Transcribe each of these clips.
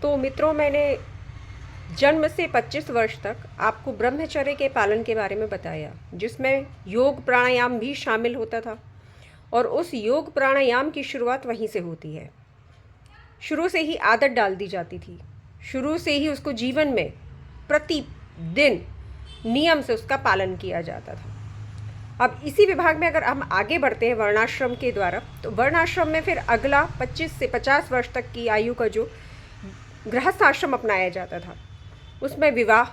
तो मित्रों, मैंने जन्म से 25 वर्ष तक आपको ब्रह्मचर्य के पालन के बारे में बताया, जिसमें योग प्राणायाम भी शामिल होता था। और उस योग प्राणायाम की शुरुआत वहीं से होती है। शुरू से ही आदत डाल दी जाती थी, शुरू से ही उसको जीवन में प्रतिदिन नियम से उसका पालन किया जाता था। अब इसी विभाग में अगर हम आगे बढ़ते हैं वर्णाश्रम के द्वारा, तो वर्णाश्रम में फिर अगला 25 से 50 वर्ष तक की आयु का जो गृहस्थ आश्रम अपनाया जाता था, उसमें विवाह।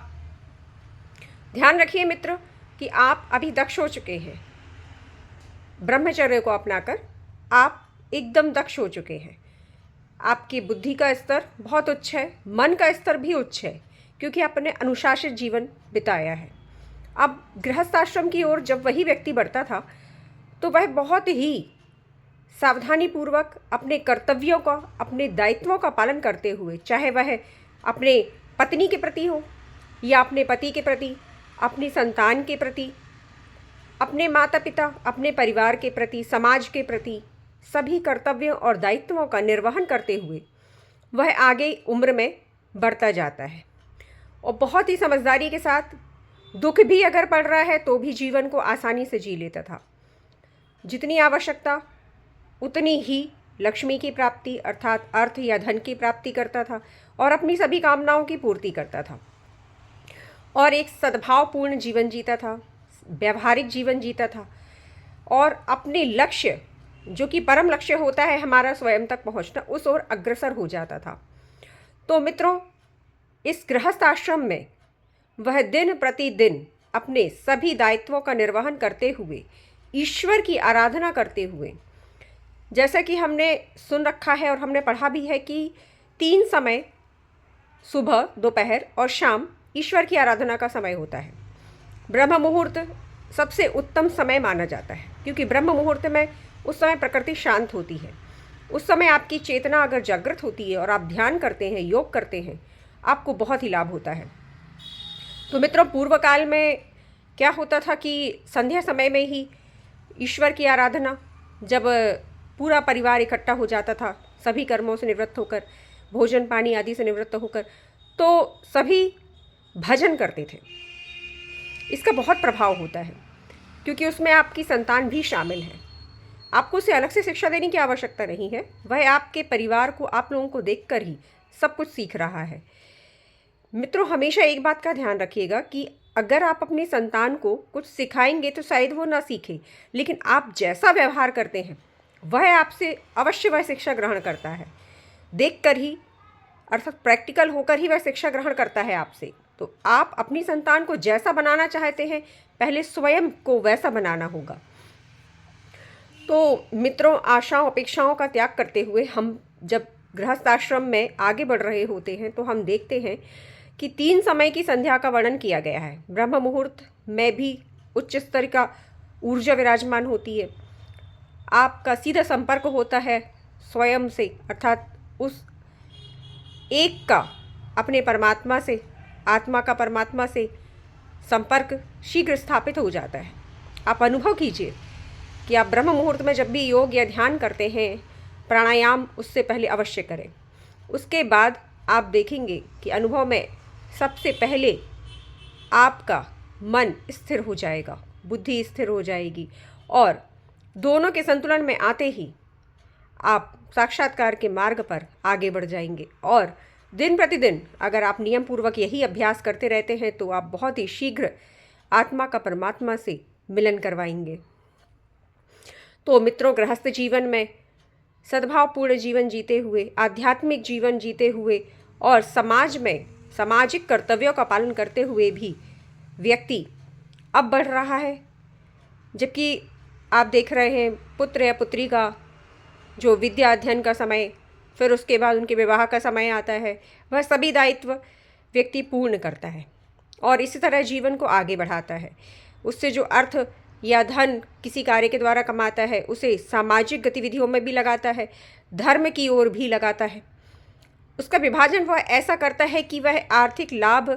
ध्यान रखिए मित्र कि आप अभी दक्ष हो चुके हैं। ब्रह्मचर्य को अपनाकर आप एकदम दक्ष हो चुके हैं। आपकी बुद्धि का स्तर बहुत उच्च है, मन का स्तर भी उच्च है, क्योंकि आपने अनुशासित जीवन बिताया है। अब गृहस्थ आश्रम की ओर जब वही व्यक्ति बढ़ता था, तो वह बहुत ही सावधानी पूर्वक अपने कर्तव्यों का, अपने दायित्वों का पालन करते हुए, चाहे वह अपने पत्नी के प्रति हो या अपने पति के प्रति, अपनी संतान के प्रति, अपने माता पिता, अपने परिवार के प्रति, समाज के प्रति, सभी कर्तव्यों और दायित्वों का निर्वहन करते हुए वह आगे उम्र में बढ़ता जाता है। और बहुत ही समझदारी के साथ, दुख भी अगर पड़ रहा है तो भी जीवन को आसानी से जी लेता था। जितनी आवश्यकता उतनी ही लक्ष्मी की प्राप्ति अर्थात अर्थ या धन की प्राप्ति करता था और अपनी सभी कामनाओं की पूर्ति करता था और एक सद्भावपूर्ण जीवन जीता था, व्यवहारिक जीवन जीता था और अपने लक्ष्य, जो कि परम लक्ष्य होता है हमारा स्वयं तक पहुंचना, उस ओर अग्रसर हो जाता था। तो मित्रों, इस गृहस्थ आश्रम में वह दिन प्रतिदिन अपने सभी दायित्वों का निर्वहन करते हुए, ईश्वर की आराधना करते हुए, जैसा कि हमने सुन रखा है और हमने पढ़ा भी है कि 3 समय, सुबह, दोपहर और शाम, ईश्वर की आराधना का समय होता है। ब्रह्म मुहूर्त सबसे उत्तम समय माना जाता है, क्योंकि ब्रह्म मुहूर्त में उस समय प्रकृति शांत होती है। उस समय आपकी चेतना अगर जागृत होती है और आप ध्यान करते हैं, योग करते हैं, आपको बहुत ही लाभ होता है। तो मित्रों, पूर्व काल में क्या होता था कि संध्या समय में ही ईश्वर की आराधना, जब पूरा परिवार इकट्ठा हो जाता था, सभी कर्मों से निवृत्त होकर, भोजन पानी आदि से निवृत्त होकर, तो सभी भजन करते थे। इसका बहुत प्रभाव होता है, क्योंकि उसमें आपकी संतान भी शामिल है। आपको उसे अलग से शिक्षा देने की आवश्यकता नहीं है, वह आपके परिवार को, आप लोगों को देखकर ही सब कुछ सीख रहा है। मित्रों, हमेशा एक बात का ध्यान रखिएगा कि अगर आप अपनी संतान को कुछ सिखाएंगे तो शायद वो ना सीखे, लेकिन आप जैसा व्यवहार करते हैं वह आपसे अवश्य वह शिक्षा ग्रहण करता है। देखकर ही, अर्थात प्रैक्टिकल होकर ही वह शिक्षा ग्रहण करता है आपसे। तो आप अपनी संतान को जैसा बनाना चाहते हैं, पहले स्वयं को वैसा बनाना होगा। तो मित्रों, आशाओं अपेक्षाओं का त्याग करते हुए हम जब गृहस्थ आश्रम में आगे बढ़ रहे होते हैं, तो हम देखते हैं कि 3 समय की संध्या का वर्णन किया गया है। ब्रह्म मुहूर्त में भी उच्च स्तर का ऊर्जा विराजमान होती है। आपका सीधा संपर्क होता है स्वयं से, अर्थात उस एक का अपने परमात्मा से, आत्मा का परमात्मा से संपर्क शीघ्र स्थापित हो जाता है। आप अनुभव कीजिए कि आप ब्रह्म मुहूर्त में जब भी योग या ध्यान करते हैं, प्राणायाम उससे पहले अवश्य करें। उसके बाद आप देखेंगे कि अनुभव में सबसे पहले आपका मन स्थिर हो जाएगा, बुद्धि स्थिर हो जाएगी और दोनों के संतुलन में आते ही आप साक्षात्कार के मार्ग पर आगे बढ़ जाएंगे। और दिन प्रतिदिन अगर आप नियम पूर्वक यही अभ्यास करते रहते हैं, तो आप बहुत ही शीघ्र आत्मा का परमात्मा से मिलन करवाएंगे। तो मित्रों, गृहस्थ जीवन में सद्भावपूर्ण जीवन जीते हुए, आध्यात्मिक जीवन जीते हुए और समाज में सामाजिक कर्तव्यों का पालन करते हुए भी व्यक्ति अब बढ़ रहा है। जबकि आप देख रहे हैं, पुत्र या पुत्री का जो विद्या अध्ययन का समय, फिर उसके बाद उनके विवाह का समय आता है, वह सभी दायित्व व्यक्ति पूर्ण करता है और इसी तरह जीवन को आगे बढ़ाता है। उससे जो अर्थ या धन किसी कार्य के द्वारा कमाता है, उसे सामाजिक गतिविधियों में भी लगाता है, धर्म की ओर भी लगाता है। उसका विभाजन वह ऐसा करता है कि वह आर्थिक लाभ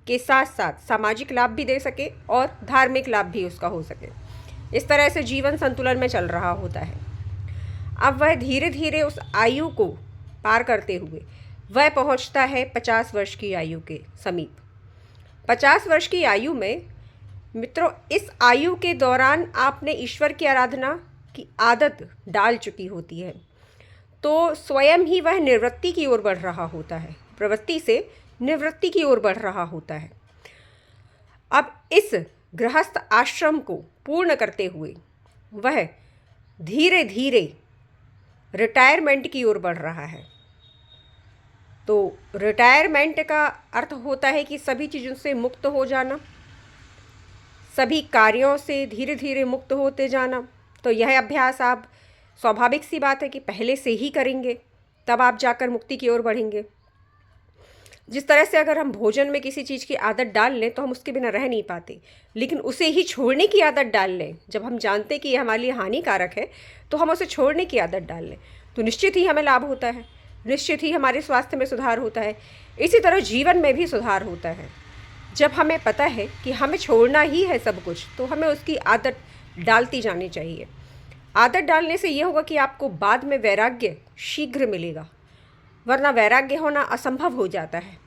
के साथ साथ सामाजिक लाभ भी दे सके और धार्मिक लाभ भी उसका हो सके। इस तरह से जीवन संतुलन में चल रहा होता है। अब वह धीरे धीरे उस आयु को पार करते हुए वह पहुंचता है 50 वर्ष की आयु के समीप। 50 वर्ष की आयु में मित्रों, इस आयु के दौरान आपने ईश्वर की आराधना की आदत डाल चुकी होती है, तो स्वयं ही वह निवृत्ति की ओर बढ़ रहा होता है, प्रवृत्ति से निवृत्ति की ओर बढ़ रहा होता है। अब इस गृहस्थ आश्रम को पूर्ण करते हुए वह धीरे धीरे रिटायरमेंट की ओर बढ़ रहा है। तो रिटायरमेंट का अर्थ होता है कि सभी चीज़ों से मुक्त हो जाना, सभी कार्यों से धीरे धीरे मुक्त होते जाना। तो यह अभ्यास आप, स्वाभाविक सी बात है कि पहले से ही करेंगे, तब आप जाकर मुक्ति की ओर बढ़ेंगे। जिस तरह से अगर हम भोजन में किसी चीज़ की आदत डाल लें तो हम उसके बिना रह नहीं पाते, लेकिन उसे ही छोड़ने की आदत डाल लें, जब हम जानते कि ये हमारे लिए हानिकारक है तो हम उसे छोड़ने की आदत डाल लें, तो निश्चित ही हमें लाभ होता है, निश्चित ही हमारे स्वास्थ्य में सुधार होता है। इसी तरह जीवन में भी सुधार होता है। जब हमें पता है कि हमें छोड़ना ही है सब कुछ, तो हमें उसकी आदत डालती जानी चाहिए। आदत डालने से ये होगा कि आपको बाद में वैराग्य शीघ्र मिलेगा, वरना वैराग्य होना असंभव हो जाता है।